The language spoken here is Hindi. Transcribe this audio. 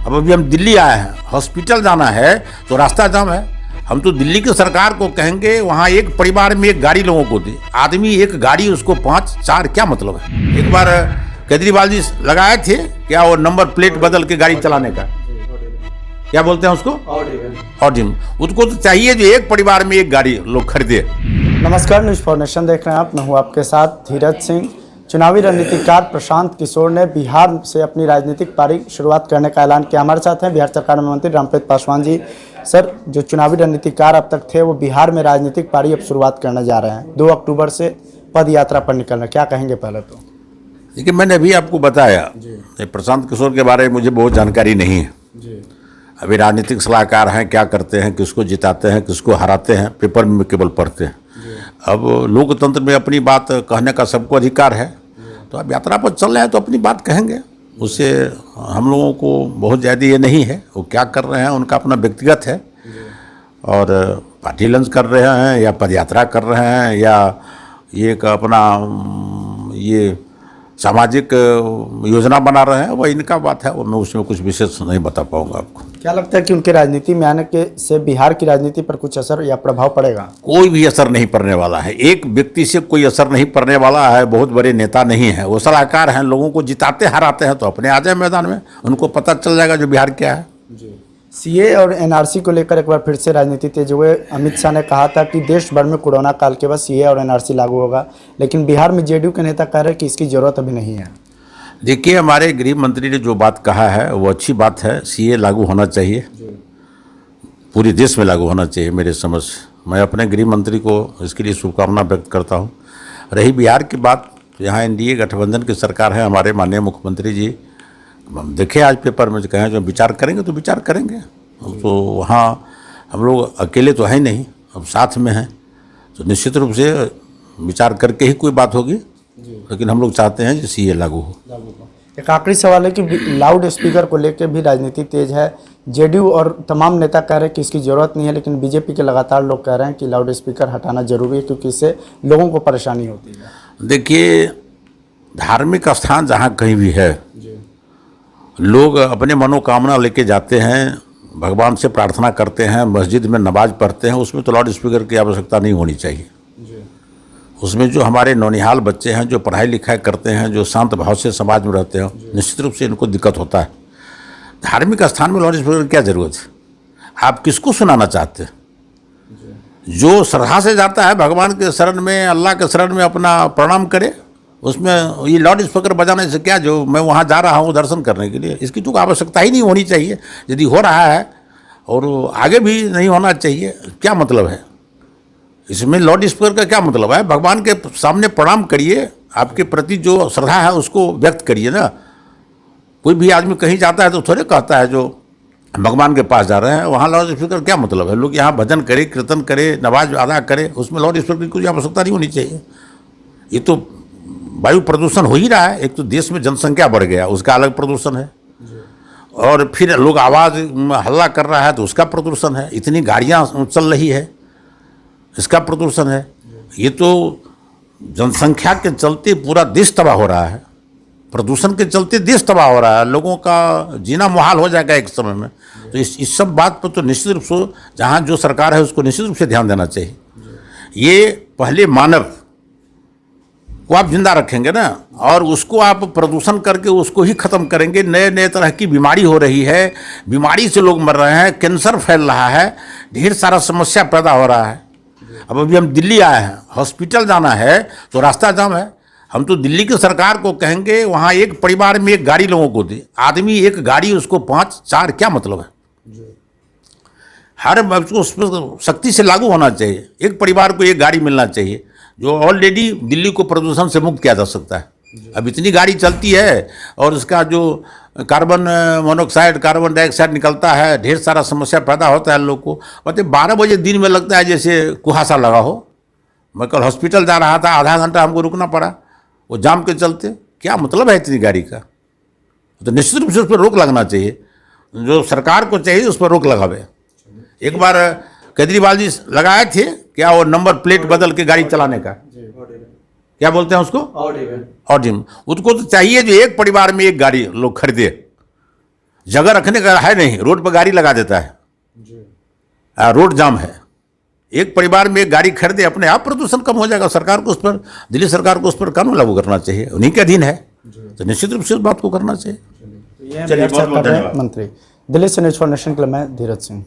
अब अभी हम दिल्ली आए हैं, हॉस्पिटल जाना है तो रास्ता जाम है। हम तो दिल्ली की सरकार को कहेंगे वहाँ एक परिवार में एक गाड़ी लोगों को दे, आदमी एक गाड़ी उसको 5-4 क्या मतलब है। एक बार केजरीवाल जी लगाए थे क्या वो नंबर प्लेट बदल के गाड़ी चलाने का, क्या बोलते हैं उसको, ऑडिम, उसको तो चाहिए जो एक परिवार में एक गाड़ी लोग खरीदे। नमस्कार, न्यूज़ फॉर नेशन देख रहे हैं आप, मैं हूं आपके साथ धीरज सिंह। चुनावी रणनीतिकार प्रशांत किशोर ने बिहार से अपनी राजनीतिक पारी शुरुआत करने का ऐलान किया। हमारे साथ हैं बिहार सरकार में मंत्री रामप्रीत पासवान जी। सर, जो चुनावी रणनीतिकार अब तक थे वो बिहार में राजनीतिक पारी अब शुरुआत करने जा रहे हैं, 2 अक्टूबर से पद यात्रा पर निकलना, क्या कहेंगे? पहले तो देखिए, मैंने अभी आपको बताया प्रशांत किशोर के बारे में मुझे बहुत जानकारी नहीं है जी। अभी राजनीतिक सलाहकार हैं, क्या करते हैं, किसको जिताते हैं, किसको हराते हैं, पेपर में केवल पढ़ते हैं। अब लोकतंत्र में अपनी बात कहने का सबको अधिकार है, तो अब यात्रा पर चल रहे हैं तो अपनी बात कहेंगे, उससे हम लोगों को बहुत ज़्यादा ये नहीं है। वो क्या कर रहे हैं उनका अपना व्यक्तिगत है, और पार्टी लंच कर रहे हैं या पदयात्रा कर रहे हैं या ये एक अपना ये सामाजिक योजना बना रहे हैं, वह इनका बात है, वो मैं उसमें कुछ विशेष नहीं बता पाऊंगा आपको। क्या लगता है कि उनके राजनीति में आने के से बिहार की राजनीति पर कुछ असर या प्रभाव पड़ेगा? कोई भी असर नहीं पड़ने वाला है, एक व्यक्ति से कोई असर नहीं पड़ने वाला है। बहुत बड़े नेता नहीं है, वो सलाहकार हैं, लोगों को जिताते हराते हैं, तो अपने आ जाए मैदान में, उनको पता चल जाएगा जो बिहार क्या है। सीए और एनआरसी को लेकर एक बार फिर से राजनीति तेज हुए। अमित शाह ने कहा था कि देश भर में कोरोना काल के बाद सीए और एनआरसी लागू होगा, लेकिन बिहार में जेडीयू के नेता कह रहे हैं कि इसकी जरूरत अभी नहीं है। देखिए, हमारे गृह मंत्री ने जो बात कहा है वो अच्छी बात है। सीए लागू होना चाहिए, पूरे देश में लागू होना चाहिए मेरे समझ। मैं अपने गृह मंत्री को इसके लिए शुभकामना व्यक्त करता हूँ। रही बिहार की बात, यहाँ एनडीए गठबंधन की सरकार है, हमारे माननीय मुख्यमंत्री जी हम देखे आज पेपर में कहें जो विचार करेंगे तो विचार करेंगे। तो वहाँ हम लोग अकेले तो हैं नहीं, अब साथ में हैं, तो निश्चित रूप से विचार करके ही कोई बात होगी, लेकिन हम लोग चाहते हैं कि सीए लागू हो। एक आखिरी सवाल है कि लाउड स्पीकर को लेकर भी राजनीति तेज है। जेडीयू और तमाम नेता कह रहे हैं कि इसकी ज़रूरत नहीं है, लेकिन बीजेपी के लगातार लोग कह रहे हैं कि लाउड स्पीकर हटाना जरूरी है क्योंकि इससे लोगों को परेशानी होती है। देखिए, धार्मिक स्थान जहाँ कहीं भी है, लोग अपने मनोकामना लेके जाते हैं, भगवान से प्रार्थना करते हैं, मस्जिद में नमाज पढ़ते हैं, उसमें तो लाउड स्पीकर की आवश्यकता नहीं होनी चाहिए। उसमें जो हमारे नौनिहाल बच्चे हैं, जो पढ़ाई लिखाई करते हैं, जो शांत भाव से समाज में रहते हैं, निश्चित रूप से इनको दिक्कत होता है। धार्मिक स्थान में लाउड स्पीकर की क्या जरूरत है? आप किसको सुनाना चाहते हैं? जो श्रद्धा से जाता है भगवान के शरण में, अल्लाह के शरण में, अपना प्रणाम करे, उसमें ये लाउड स्पीकर बजाने से क्या, जो मैं वहाँ जा रहा हूँ दर्शन करने के लिए, इसकी तो आवश्यकता ही नहीं होनी चाहिए। यदि हो रहा है और आगे भी नहीं होना चाहिए, क्या मतलब है इसमें? लाउड स्पीकर का क्या मतलब है? भगवान के सामने प्रणाम करिए, आपके प्रति जो श्रद्धा है उसको व्यक्त करिए ना। कोई भी आदमी कहीं जाता है तो थोड़े कहता है जो भगवान के पास जा रहे हैं, वहाँ लाउड स्पीकर क्या मतलब है? लोग यहाँ भजन करे, कीर्तन करे, नमाज अदा करे, उसमें लाउड स्पीकर की कोई आवश्यकता नहीं होनी चाहिए। ये तो वायु प्रदूषण हो ही रहा है। एक तो देश में जनसंख्या बढ़ गया, उसका अलग प्रदूषण है, और फिर लोग आवाज़ हल्ला कर रहा है तो उसका प्रदूषण है। इतनी गाड़ियाँ चल रही है, इसका प्रदूषण है। ये तो जनसंख्या के चलते पूरा देश तबाह हो रहा है, प्रदूषण के चलते देश तबाह हो रहा है, लोगों का जीना मुहाल हो जाएगा एक समय में। तो इस सब बात पर तो निश्चित रूप से जहाँ जो सरकार है उसको निश्चित रूप से ध्यान देना चाहिए। ये पहले मानव को आप जिंदा रखेंगे ना, और उसको आप प्रदूषण करके उसको ही ख़त्म करेंगे। नए नए तरह की बीमारी हो रही है, बीमारी से लोग मर रहे हैं, कैंसर फैल रहा है, ढेर सारा समस्या पैदा हो रहा है। अब अभी हम दिल्ली आए हैं, हॉस्पिटल जाना है तो रास्ता जाम है। हम तो दिल्ली की सरकार को कहेंगे वहाँ एक परिवार में एक गाड़ी लोगों को दे, आदमी एक गाड़ी उसको 5-4 क्या मतलब है? हर उसको सख्ती से लागू होना चाहिए। एक परिवार को एक गाड़ी मिलना चाहिए, जो ऑलरेडी दिल्ली को प्रदूषण से मुक्त किया जा सकता है। अब इतनी गाड़ी चलती है और उसका जो कार्बन मोनोऑक्साइड, कार्बन डाइऑक्साइड निकलता है, ढेर सारा समस्या पैदा होता है लोग को। मतलब 12 बजे दिन में लगता है जैसे कुहासा लगा हो। मैं कल हॉस्पिटल जा रहा था, आधा घंटा हमको रुकना पड़ा वो जाम के चलते। क्या मतलब है इतनी गाड़ी का? तो निश्चित रूप से उस पर रोक लगना चाहिए, जो सरकार को चाहिए उस पर रोक लगावे। एक बार केजरीवाल जी लगाए थे क्या वो नंबर प्लेट बदल के गाड़ी चलाने का, क्या बोलते हैं उसको, ऑडिम, उसको तो चाहिए जो एक परिवार में एक गाड़ी लोग खरीदे। जगह रखने का है नहीं, रोड पर गाड़ी लगा देता है, रोड जाम है। एक परिवार में एक गाड़ी खरीदे, अपने आप प्रदूषण कम हो जाएगा। सरकार को उस पर, दिल्ली सरकार को उस पर कानून लागू करना चाहिए, उन्हीं के अधीन है, तो निश्चित रूप से उस बात को करना चाहिए। चलिए, बहुत बहुत धन्यवाद मंत्री। दिल्ली से न्यूज़ फॉर नेशन के लिए मैं धीरज सिंह।